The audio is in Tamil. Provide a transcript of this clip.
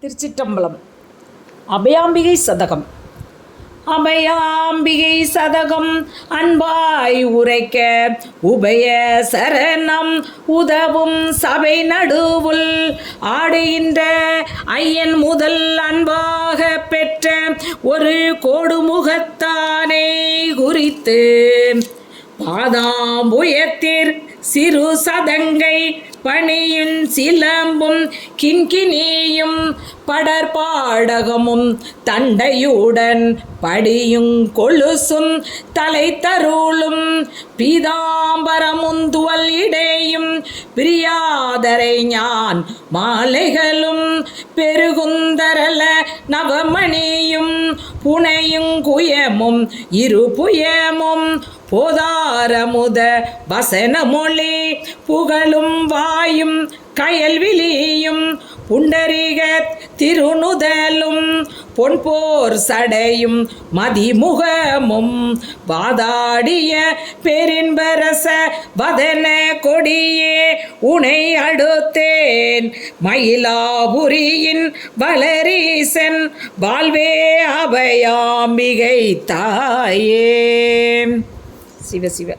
திருச்சிற்றம்பலம். அபயாம்பிகை சதகம். அபயாம்பிகை சதகம் அன்பாய் உரைக்க உபய சரணம் உதவும் சபை நடுவுள் ஆடுகின்ற ஐயன் முதல் அன்பாக பெற்ற ஒரு கோடுமுகத்தானே குறித்து பாதாம்புயத்திற் சிறு சதங்கை பணியும் சிலம்பும் கிண்கிணியும் படற்பாடகமும் தண்டையுடன் படியும் கொலுசும் தலை தருளும் பீதாம்பரமுந்துவல் இடையும் பிரியாதரை ஞான் மாலைகளும் பெருகுந்தரல நவமணியும் புனையும் குயமும் இரு புயமும் போதாரமுத வசனமொழி புகழும் வாயும் கயல்விழியும் புண்டரிக திருநுதலும் பொன்போர் சடையும் மதிமுகமும் வாதாடிய பெரின்பரச வதன கொடியே உனை அடுத்தேன் மயிலாபுரியின் வளரீசன் வாழ்வே அபயாம்பிகை தாயே. சிவ சிவ.